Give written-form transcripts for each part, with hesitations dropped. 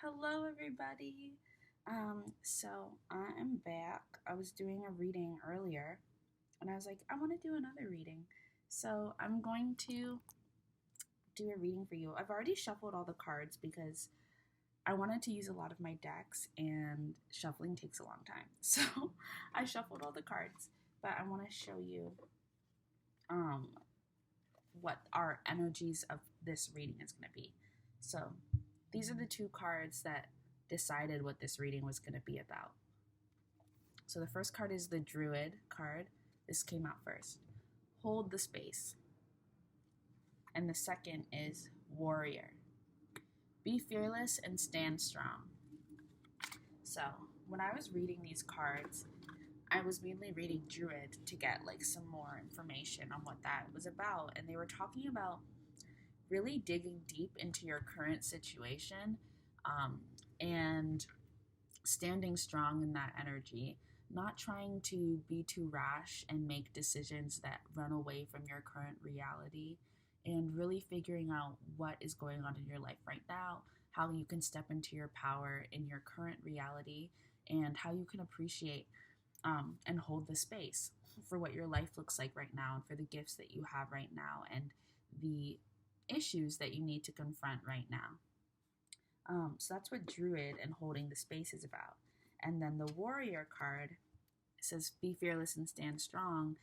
Hello, everybody. So I am back. I was doing a reading earlier, and I was like, I want to do another reading. So I'm going to do a reading for you. I've already shuffled all the cards because I wanted to use a lot of my decks, and shuffling takes a long time. So I shuffled all the cards, but I want to show you um, what our energies of this reading is going to be. So these are the two cards that decided what this reading was going to be about. So the first card is the Druid card. This came out first. Hold the space. And the second is Warrior. Be fearless and stand strong. So when I was reading these cards, I was mainly reading Druid to get like some more information on what that was about. And they were talking about really digging deep into your current situation um, and standing strong in that energy, not trying to be too rash and make decisions that run away from your current reality, and really figuring out what is going on in your life right now, how you can step into your power in your current reality, and how you can appreciate and hold the space for what your life looks like right now and for the gifts that you have right now and the issues that you need to confront right now. So that's what Druid and holding the space is about. And then the Warrior card says, be fearless and stand strong.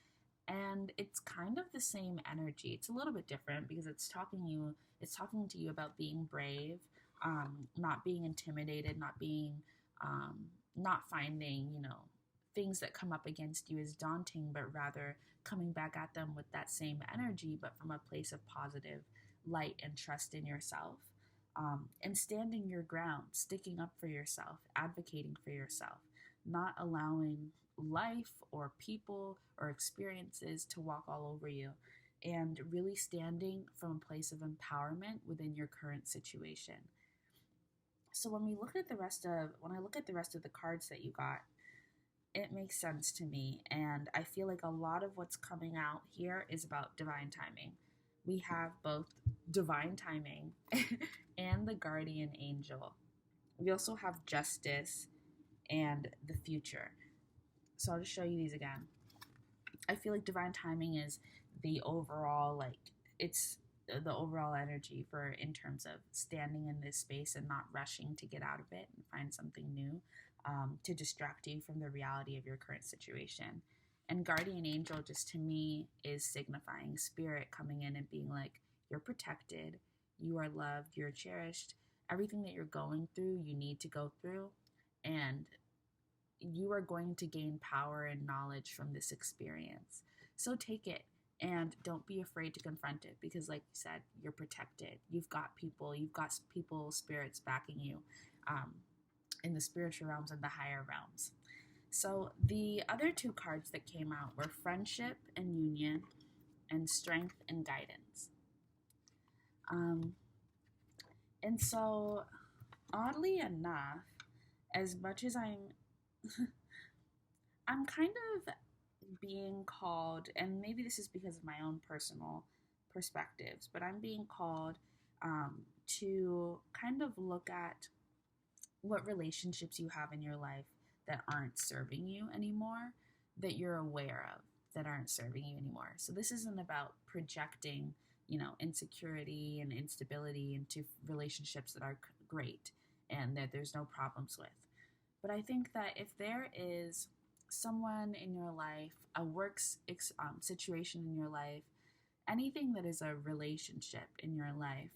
And it's kind of the same energy. It's a little bit different because it's talking to you about being brave, not being intimidated, not finding, things that come up against you as daunting, but rather coming back at them with that same energy, but from a place of positive light and trust in yourself. And standing your ground, sticking up for yourself, advocating for yourself, not allowing life or people or experiences to walk all over you, and really standing from a place of empowerment within your current situation. So when I look at the rest of the cards that you got, it makes sense to me. And I feel like a lot of what's coming out here is about divine timing. We have both divine timing and the guardian angel. We also have justice and the future. So I'll just show you these again. I feel like divine timing is the overall, it's the overall energy for in terms of standing in this space and not rushing to get out of it and find something new to distract you from the reality of your current situation. And guardian angel, just to me, is signifying spirit coming in and being like, you're protected, you are loved, you're cherished. Everything that you're going through, you need to go through. And you are going to gain power and knowledge from this experience. So take it and don't be afraid to confront it because, like you said, you're protected. You've got people, spirits backing you in the spiritual realms and the higher realms. So the other two cards that came out were friendship and union and strength and guidance. And so, oddly enough, as much as I'm kind of being called, and maybe this is because of my own personal perspectives, but I'm being called to kind of look at what relationships you have in your life that aren't serving you anymore, that you're aware of that aren't serving you anymore. So this isn't about projecting, insecurity and instability into relationships that are great and that there's no problems with. But I think that if there is someone in your life, a situation in your life, anything that is a relationship in your life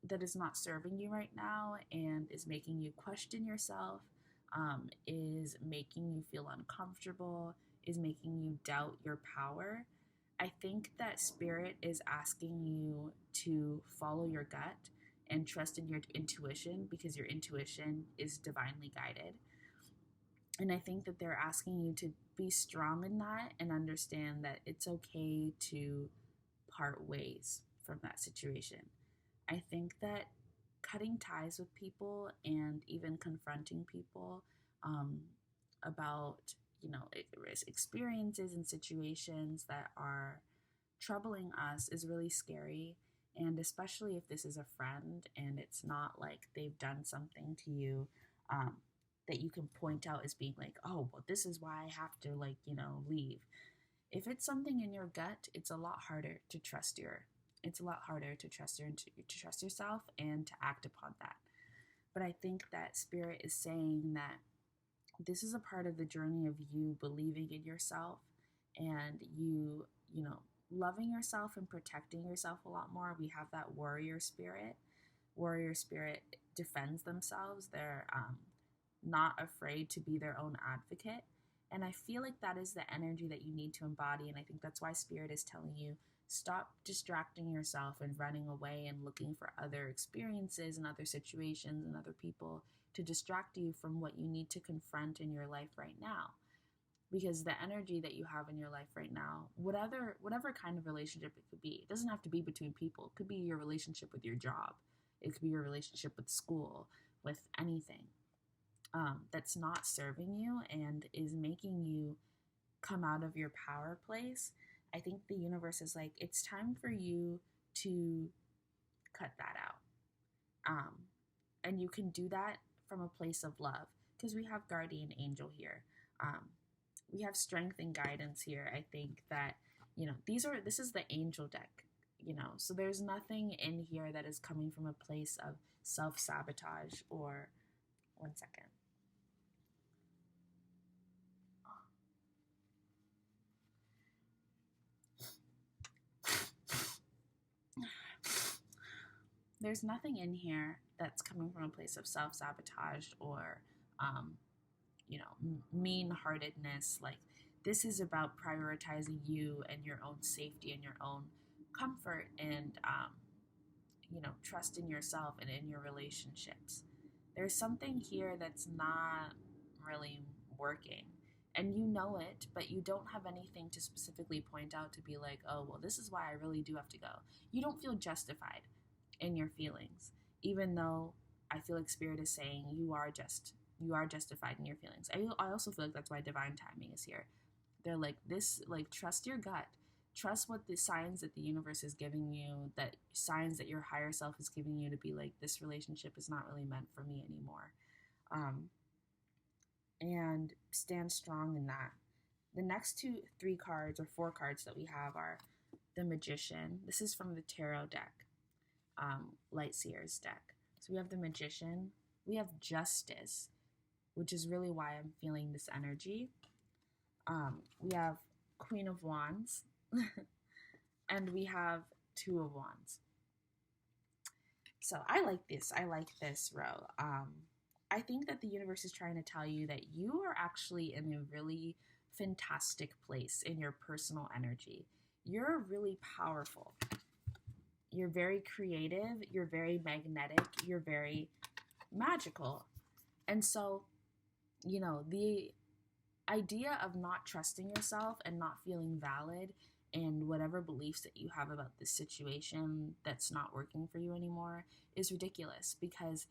that is not serving you right now and is making you question yourself, is making you feel uncomfortable, is making you doubt your power, I think that spirit is asking you to follow your gut and trust in your intuition because your intuition is divinely guided. And I think that they're asking you to be strong in that and understand that it's okay to part ways from that situation. I think that cutting ties with people and even confronting people um, about, experiences and situations that are troubling us is really scary. And especially if this is a friend and it's not like they've done something to you um, that you can point out as being like, oh, well, this is why I have to, like, leave. If it's something in your gut, it's a lot harder to trust it's a lot harder to to trust yourself and to act upon that. But I think that spirit is saying that this is a part of the journey of you believing in yourself and you loving yourself and protecting yourself a lot more. We have that warrior spirit. Warrior spirit defends themselves. They're not afraid to be their own advocate. And I feel like that is the energy that you need to embody. And I think that's why spirit is telling you stop distracting yourself and running away and looking for other experiences and other situations and other people to distract you from what you need to confront in your life right now. Because the energy that you have in your life right now, whatever kind of relationship it could be, it doesn't have to be between people. It could be your relationship with your job. It could be your relationship with school, with anything that's not serving you and is making you come out of your power place. I think the universe is like, it's time for you to cut that out. And you can do that from a place of love because we have guardian angel here. We have strength and guidance here. I think that, this is the angel deck, so there's nothing in here that is coming from a place of self-sabotage or, one second. There's nothing in here that's coming from a place of self-sabotage or, mean-heartedness. Like, this is about prioritizing you and your own safety and your own comfort and, trust in yourself and in your relationships. There's something here that's not really working. And you know it, but you don't have anything to specifically point out to be like, oh, well, this is why I really do have to go. You don't feel justified in your feelings, even though I feel like spirit is saying you are justified in your feelings. I also feel like that's why divine timing is here. They're like, this, like, trust your gut, trust what the signs that the universe is giving you, that signs that your higher self is giving you to be like, this relationship is not really meant for me anymore. And stand strong in that. The next 3 cards or 4 cards that we have are the Magician. This is from the Tarot deck. Light Seers deck. So we have the Magician, we have Justice, which is really why I'm feeling this energy. We have Queen of Wands, and we have Two of Wands. So I like this row. I think that the universe is trying to tell you that you are actually in a really fantastic place in your personal energy. You're really powerful. You're very creative, you're very magnetic, you're very magical. And so, the idea of not trusting yourself and not feeling valid in whatever beliefs that you have about this situation that's not working for you anymore is ridiculous because,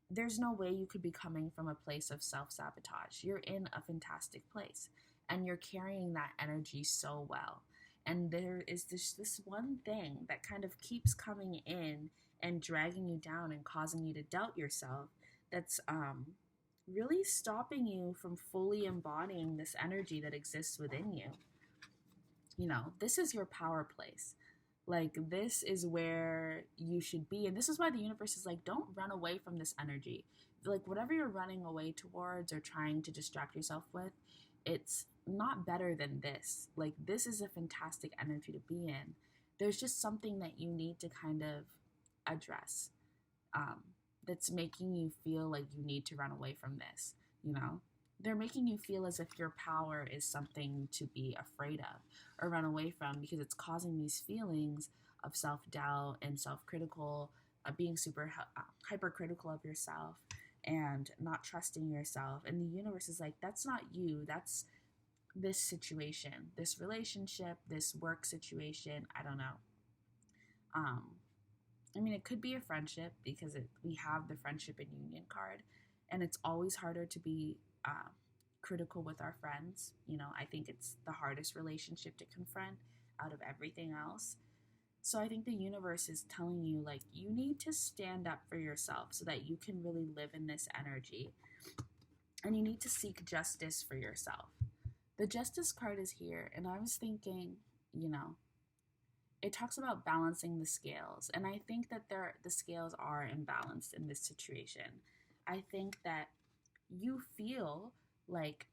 there's no way you could be coming from a place of self-sabotage. You're in a fantastic place and you're carrying that energy so well. And there is this one thing that kind of keeps coming in and dragging you down and causing you to doubt yourself that's really stopping you from fully embodying this energy that exists within you. This is your power place. Like, this is where you should be. And this is why the universe is like, don't run away from this energy. Like, whatever you're running away towards or trying to distract yourself with, it's not better than this. Like, this is a fantastic energy to be in. There's just something that you need to kind of address that's making you feel like you need to run away from this, They're making you feel as if your power is something to be afraid of or run away from because it's causing these feelings of self-doubt and self-critical, being super hypercritical of yourself and not trusting yourself. And the universe is like, that's not you. That's this situation, this relationship, this work situation. I don't know. It could be a friendship because we have the friendship and union card, and it's always harder to be critical with our friends. I think it's the hardest relationship to confront out of everything else. So I think the universe is telling you, like, you need to stand up for yourself so that you can really live in this energy. And you need to seek justice for yourself. The justice card is here, and I was thinking, you know, it talks about balancing the scales, and I think that the scales are imbalanced in this situation. I think that you feel like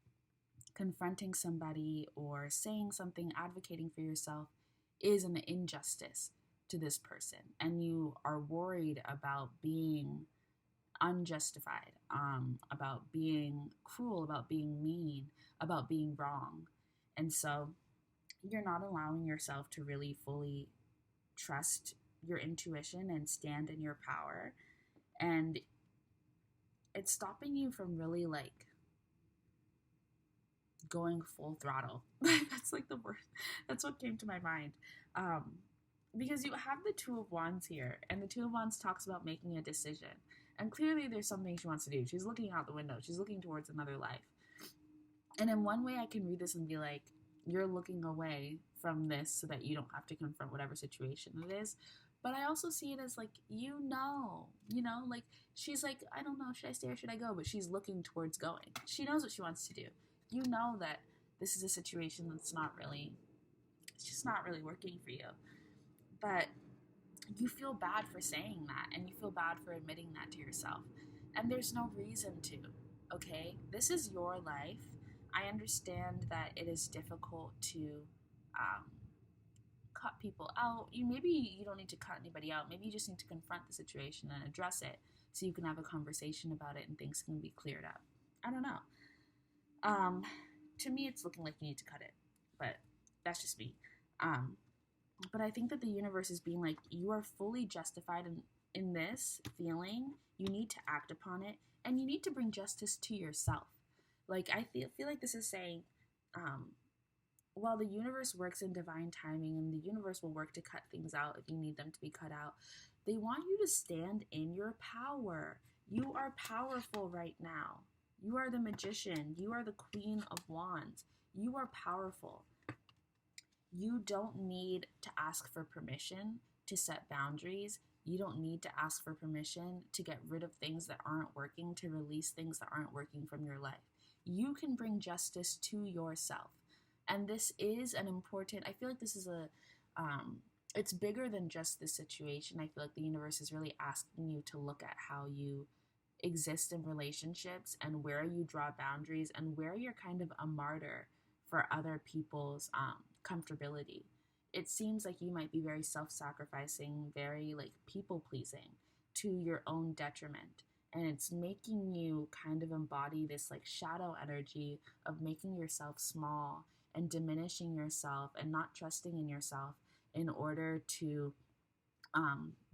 confronting somebody or saying something, advocating for yourself is an injustice to this person, and you are worried about being unjustified, about being cruel, about being mean, about being wrong. And so you're not allowing yourself to really fully trust your intuition and stand in your power. And it's stopping you from really like going full throttle. That's like the word. That's what came to my mind. Because you have the Two of Wands here, and the Two of Wands talks about making a decision. And clearly there's something she wants to do. She's looking out the window. She's looking towards another life. And in one way I can read this and be like, you're looking away from this so that you don't have to confront whatever situation it is. But I also see it as like, like she's like, I don't know, should I stay or should I go? But she's looking towards going. She knows what she wants to do. You know that this is a situation that's it's just not really working for you. But you feel bad for saying that, and you feel bad for admitting that to yourself. And there's no reason to, okay? This is your life. I understand that it is difficult to um, cut people out. Maybe you don't need to cut anybody out. Maybe you just need to confront the situation and address it so you can have a conversation about it and things can be cleared up. I don't know. To me, it's looking like you need to cut it, but that's just me. But I think that the universe is being like, you are fully justified in this feeling. You need to act upon it, and you need to bring justice to yourself. Like, I feel like this is saying, while the universe works in divine timing and the universe will work to cut things out if you need them to be cut out, they want you to stand in your power. You are powerful right now. You are the magician. You are the Queen of Wands. You are powerful. You don't need to ask for permission to set boundaries. You don't need to ask for permission to get rid of things that aren't working, to release things that aren't working from your life. You can bring justice to yourself. And this is an important, I feel like this is it's bigger than just this situation. I feel like the universe is really asking you to look at how you exist in relationships and where you draw boundaries and where you're kind of a martyr for other people's comfortability. It seems like you might be very self-sacrificing, very like people-pleasing to your own detriment. And it's making you kind of embody this like shadow energy of making yourself small and diminishing yourself and not trusting in yourself in order to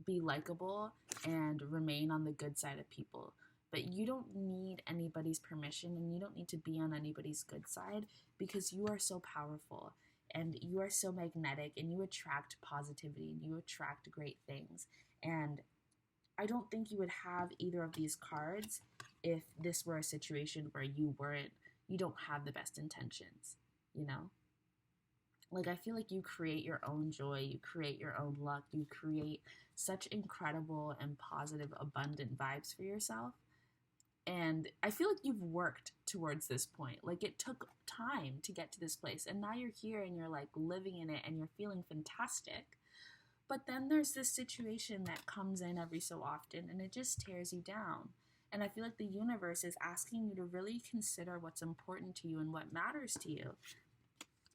be likable and remain on the good side of people. But you don't need anybody's permission, and you don't need to be on anybody's good side, because you are so powerful and you are so magnetic and you attract positivity and you attract great things. And I don't think you would have either of these cards if this were a situation where you don't have the best intentions, you know? Like, I feel like you create your own joy, you create your own luck, you create such incredible and positive, abundant vibes for yourself. And I feel like you've worked towards this point. Like, it took time to get to this place, and now you're here and you're like living in it and you're feeling fantastic. But then there's this situation that comes in every so often and it just tears you down. And I feel like the universe is asking you to really consider what's important to you and what matters to you.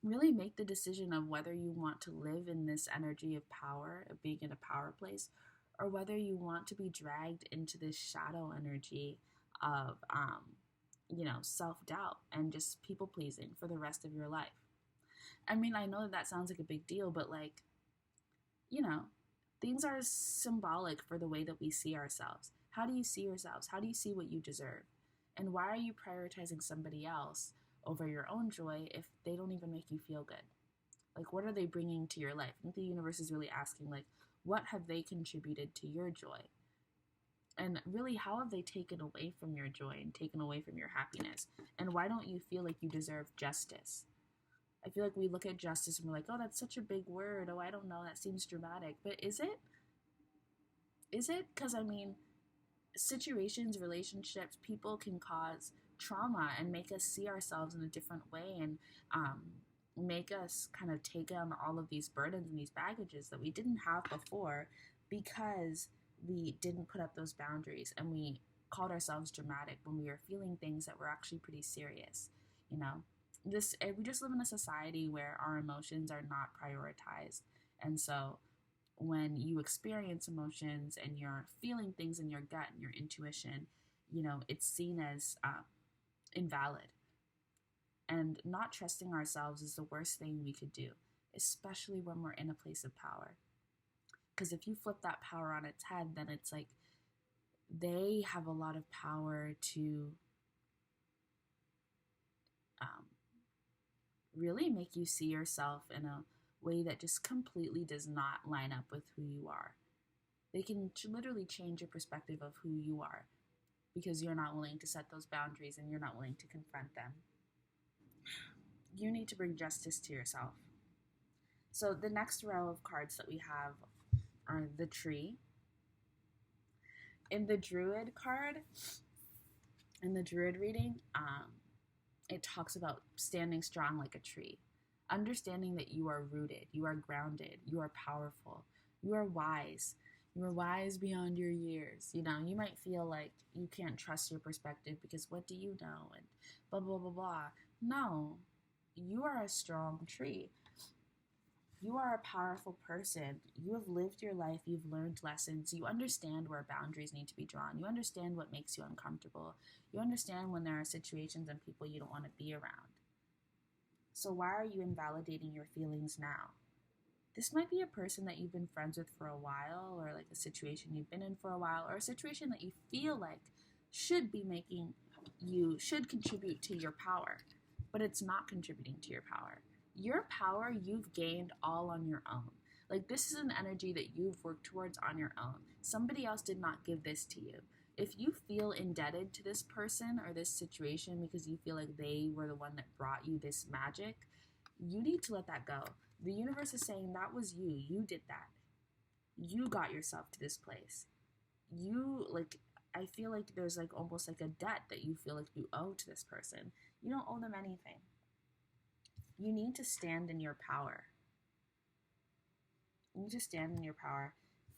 Really make the decision of whether you want to live in this energy of power, of being in a power place, or whether you want to be dragged into this shadow energy of, self-doubt and just people-pleasing for the rest of your life. I mean, I know that sounds like a big deal, but like, things are symbolic for the way that we see ourselves. How do you see yourselves? How do you see what you deserve? And why are you prioritizing somebody else over your own joy if they don't even make you feel good? Like, what are they bringing to your life? I think the universe is really asking, like, what have they contributed to your joy? And really, how have they taken away from your joy and taken away from your happiness? And why don't you feel like you deserve justice? I feel like we look at justice and we're like, oh, that's such a big word. Oh, I don't know. That seems dramatic. But is it? Is it? Because, I mean, situations, relationships, people can cause trauma and make us see ourselves in a different way, and um, make us kind of take on all of these burdens and these baggages that we didn't have before, because we didn't put up those boundaries and we called ourselves dramatic when we were feeling things that were actually pretty serious. You know, we just live in a society where our emotions are not prioritized, and so when you experience emotions and you're feeling things in your gut and your intuition, it's seen as invalid. And not trusting ourselves is the worst thing we could do, especially when we're in a place of power. Because if you flip that power on its head, then it's like they have a lot of power to really make you see yourself in a way that just completely does not line up with who you are. They can literally change your perspective of who you are because you're not willing to set those boundaries and you're not willing to confront them. You need to bring justice to yourself. So the next row of cards that we have are the tree. In the Druid card, in the Druid reading, it talks about standing strong like a tree, understanding that you are rooted, you are grounded, you are powerful, you are wise. You are wise beyond your years. You might feel like you can't trust your perspective because what do you know? And blah, blah, blah, blah. No, you are a strong tree. You are a powerful person. You have lived your life. You've learned lessons. You understand where boundaries need to be drawn. You understand what makes you uncomfortable. You understand when there are situations and people you don't want to be around. So why are you invalidating your feelings now? This might be a person that you've been friends with for a while, or like a situation you've been in for a while, or a situation that you feel like should contribute to your power, but it's not contributing to your power. Your power you've gained all on your own. Like, this is an energy that you've worked towards on your own. Somebody else did not give this to you. If you feel indebted to this person or this situation because you feel like they were the one that brought you this magic, you need to let that go. The universe is saying that was you. You did that. You got yourself to this place. I feel like there's like almost like a debt that you feel like you owe to this person. You don't owe them anything. You need to stand in your power. You need to stand in your power.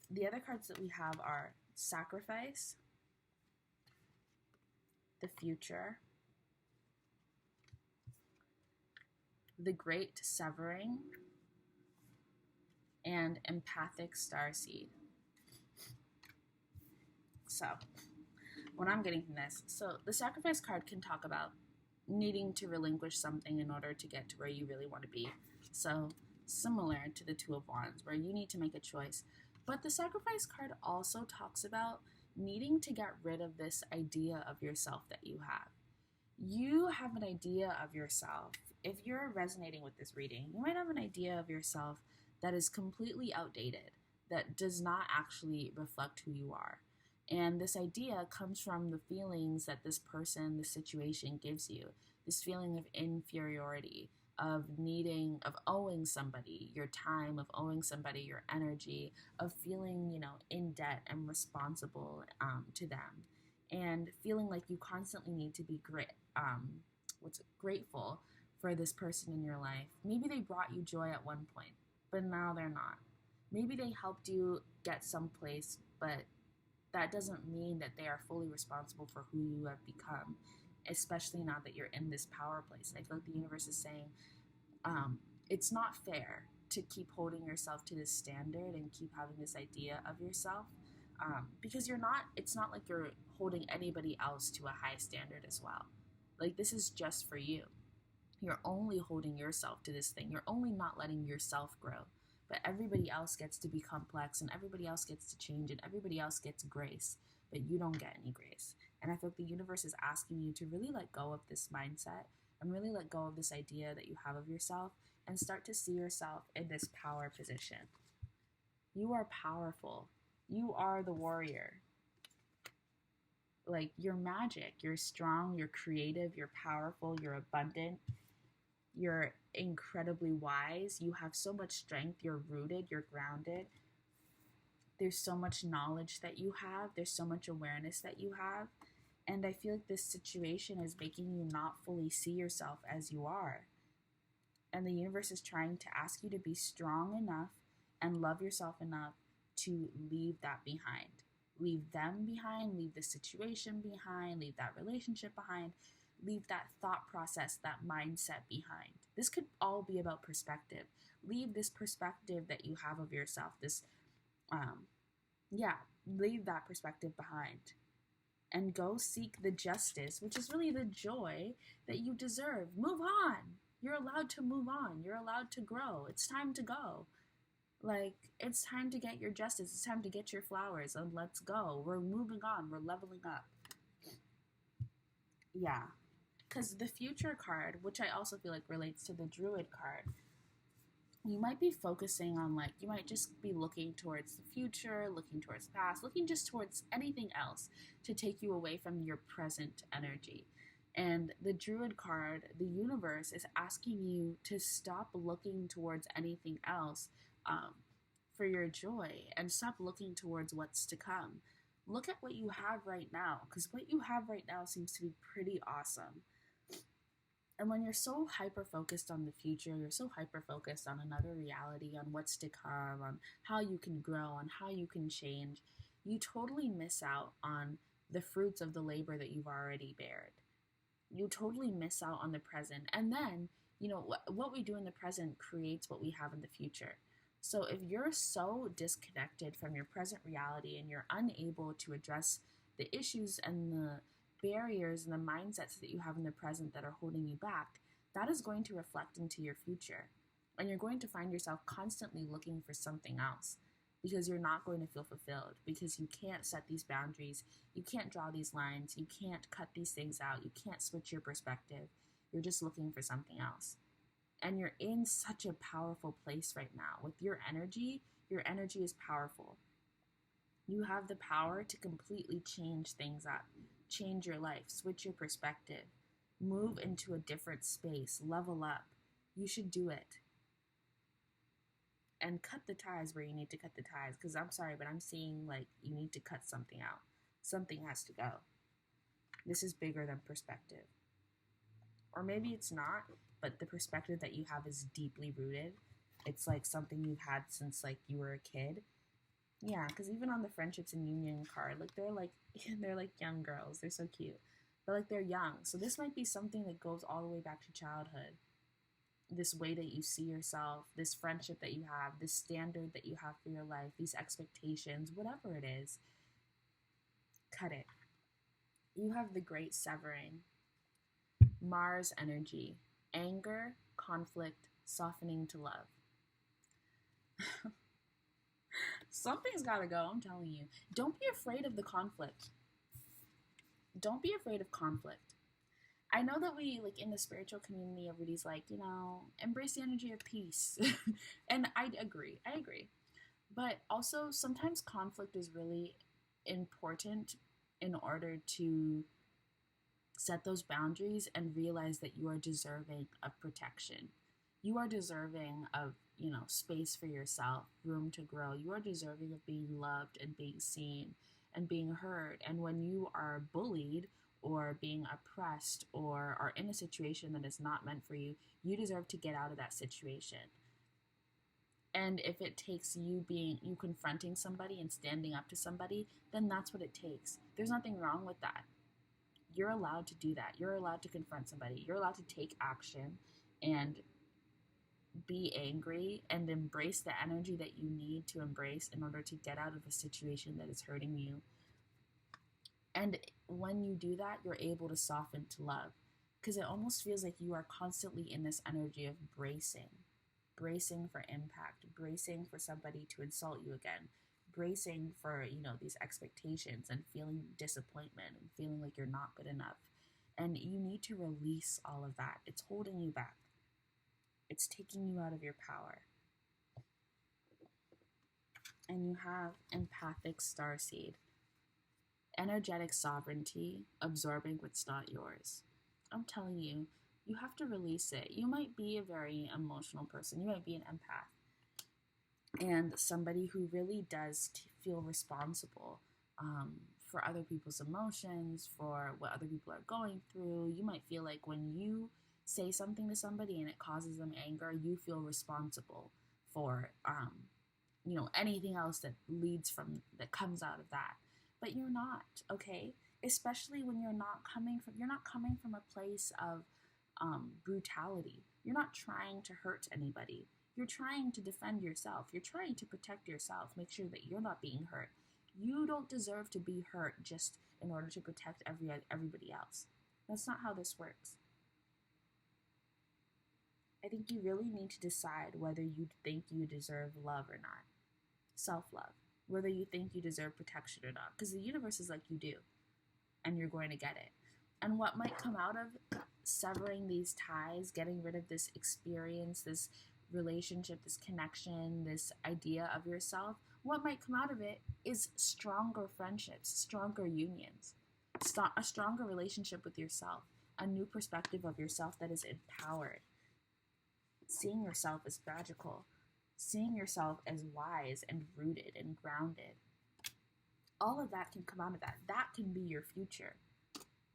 The other cards that we have are Sacrifice, the Future, the Great Severing, and Empathic Starseed. So, what I'm getting from this, the Sacrifice card can talk about needing to relinquish something in order to get to where you really want to be. So, similar to the Two of Wands, where you need to make a choice. But the Sacrifice card also talks about needing to get rid of this idea of yourself that you have. You have an idea of yourself. If you're resonating with this reading, you might have an idea of yourself that is completely outdated, that does not actually reflect who you are. And this idea comes from the feelings that this person, this situation gives you. This feeling of inferiority, of owing somebody your time, of owing somebody your energy, of feeling, in debt and responsible to them. And feeling like you constantly need to be grateful for this person in your life. Maybe they brought you joy at one point, but now they're not. Maybe they helped you get someplace, but that doesn't mean that they are fully responsible for who you have become, especially now that you're in this power place. And I feel like the universe is saying, it's not fair to keep holding yourself to this standard and keep having this idea of yourself, because it's not like you're holding anybody else to a high standard as well. Like, this is just for you. You're only holding yourself to this thing. You're only not letting yourself grow. But everybody else gets to be complex, and everybody else gets to change, and everybody else gets grace, but you don't get any grace. And I feel like the universe is asking you to really let go of this mindset and really let go of this idea that you have of yourself and start to see yourself in this power position. You are powerful. You are the warrior. Like, you're magic. You're strong. You're creative. You're powerful. You're abundant. You're incredibly wise. You have so much strength. You're rooted. You're grounded. There's so much knowledge that you have. There's so much awareness that you have. And I feel like this situation is making you not fully see yourself as you are. And the universe is trying to ask you to be strong enough and love yourself enough to leave that behind. Leave them behind, leave the situation behind, leave that relationship behind, leave that thought process, that mindset behind. This could all be about perspective. Leave this perspective that you have of yourself, um, leave that perspective behind and go seek the justice, which is really the joy that you deserve. Move on. You're allowed to move on. You're allowed to grow. It's time to go. Like, it's time to get your justice. It's time to get your flowers, and let's go. We're moving on. We're leveling up. Yeah. Because the future card, which I also feel like relates to the druid card, you might be focusing on, like, you might just be looking towards the future, looking towards the past, looking just towards anything else to take you away from your present energy. And the druid card, the universe, is asking you to stop looking towards anything else for your joy and stop looking towards what's to come. Look at what you have right now, because what you have right now seems to be pretty awesome. And when you're so hyper focused on the future, you're so hyper focused on another reality, on what's to come, on how you can grow, on how you can change, you totally miss out on the fruits of the labor that you've already bared. You totally miss out on the present. And then, what we do in the present creates what we have in the future. So if you're so disconnected from your present reality and you're unable to address the issues and the barriers and the mindsets that you have in the present that are holding you back, that is going to reflect into your future. And you're going to find yourself constantly looking for something else because you're not going to feel fulfilled, because you can't set these boundaries, you can't draw these lines, you can't cut these things out, you can't switch your perspective. You're just looking for something else. And you're in such a powerful place right now. With your energy is powerful. You have the power to completely change things up, change your life, switch your perspective, move into a different space, level up. You should do it. And cut the ties where you need to cut the ties. Because I'm sorry, but I'm seeing like you need to cut something out. Something has to go. This is bigger than perspective. Or maybe it's not, but the perspective that you have is deeply rooted. It's like something you've had since like you were a kid. Yeah, because even on the friendships and union card, like they're like young girls. They're so cute. But like they're young. So this might be something that goes all the way back to childhood. This way that you see yourself, this friendship that you have, this standard that you have for your life, these expectations, whatever it is, cut it. You have the great severing. Mars energy. Anger, conflict, softening to love. Something's gotta go, I'm telling you. Don't be afraid of the conflict. Don't be afraid of conflict. I know that we, like, in the spiritual community, everybody's like, embrace the energy of peace. And I agree. But also, sometimes conflict is really important in order to set those boundaries and realize that you are deserving of protection. You are deserving of, space for yourself, room to grow. You are deserving of being loved and being seen and being heard. And when you are bullied or being oppressed or are in a situation that is not meant for you, you deserve to get out of that situation. And if it takes you confronting somebody and standing up to somebody, then that's what it takes. There's nothing wrong with that. You're allowed to do that. You're allowed to confront somebody. You're allowed to take action and be angry and embrace the energy that you need to embrace in order to get out of a situation that is hurting you. And when you do that, you're able to soften to love, because it almost feels like you are constantly in this energy of bracing for impact, bracing for somebody to insult you again, bracing for, these expectations and feeling disappointment and feeling like you're not good enough. And you need to release all of that. It's holding you back. It's taking you out of your power. And you have empathic starseed. Energetic sovereignty, absorbing what's not yours. I'm telling you, you have to release it. You might be a very emotional person. You might be an empath and somebody who really does feel responsible for other people's emotions, for what other people are going through. You might feel like when you say something to somebody and it causes them anger, you feel responsible for anything else that comes out of that. But you're not, okay? Especially when you're not coming from a place of brutality. You're not trying to hurt anybody. You're trying to defend yourself. You're trying to protect yourself, make sure that you're not being hurt. You don't deserve to be hurt just in order to protect everybody else. That's not how this works. I think you really need to decide whether you think you deserve love or not. Self-love. Whether you think you deserve protection or not. Because the universe is like, you do. And you're going to get it. And what might come out of severing these ties, getting rid of this experience, this relationship, this connection, this idea of yourself, what might come out of it is stronger friendships, stronger unions, a stronger relationship with yourself, a new perspective of yourself that is empowered. Seeing yourself as magical, seeing yourself as wise and rooted and grounded. All of that can come out of that. That can be your future.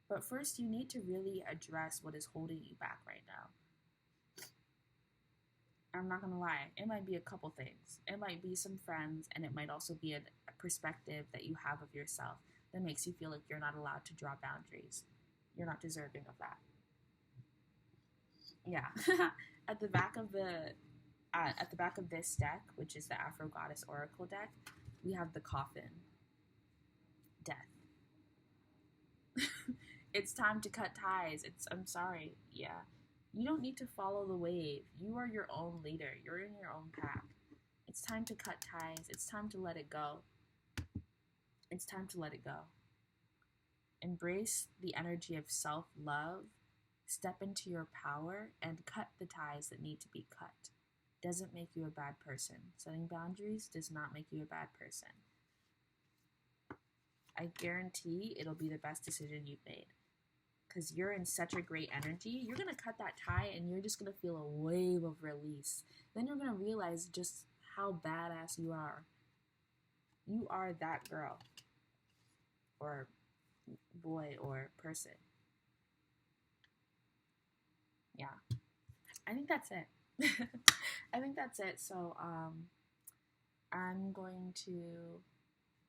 But first, you need to really address what is holding you back right now. I'm not going to lie. It might be a couple things. It might be some friends, and it might also be a perspective that you have of yourself that makes you feel like you're not allowed to draw boundaries. You're not deserving of that. Yeah. At the back of this deck, which is the Afro Goddess Oracle deck, we have the Coffin. Death. It's time to cut ties. I'm sorry. Yeah. You don't need to follow the wave. You are your own leader. You're in your own path. It's time to cut ties. It's time to let it go. It's time to let it go. Embrace the energy of self-love. Step into your power and cut the ties that need to be cut. Doesn't make you a bad person. Setting boundaries does not make you a bad person. I guarantee it'll be the best decision you've made. Because you're in such a great energy, you're going to cut that tie and you're just going to feel a wave of release. Then you're going to realize just how badass you are. You are that girl. Or boy or person. Yeah. I think that's it. I think that's it. So, I'm going to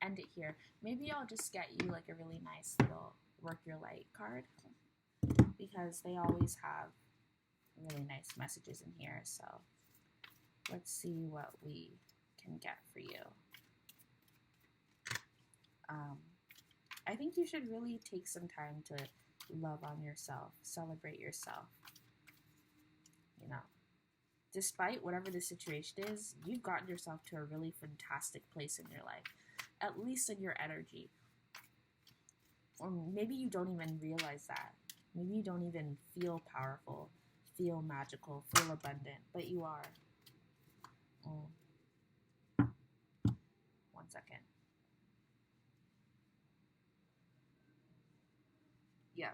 end it here. Maybe I'll just get you like a really nice little Work Your Light card, because they always have really nice messages in here. So let's see what we can get for you. I think you should really take some time to love on yourself, celebrate yourself. You know, despite whatever the situation is, you've gotten yourself to a really fantastic place in your life, at least in your energy. Or maybe you don't even realize that. Maybe you don't even feel powerful, feel magical, feel abundant, but you are. 1 second. Yeah.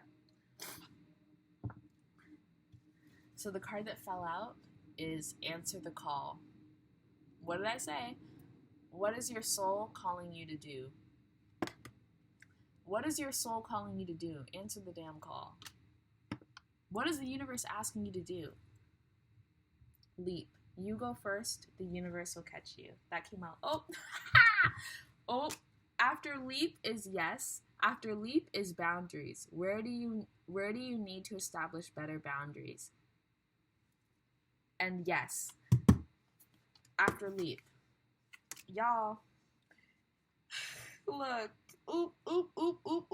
So the card that fell out is Answer the Call. What did I say? What is your soul calling you to do? What is your soul calling you to do? Answer the damn call. What is the universe asking you to do? Leap. You go first, the universe will catch you. That came out. Oh. Oh. After leap is yes. After leap is boundaries. Where do you need to establish better boundaries? And yes. After leap. Y'all. Look. Oop, oop, oop, oop.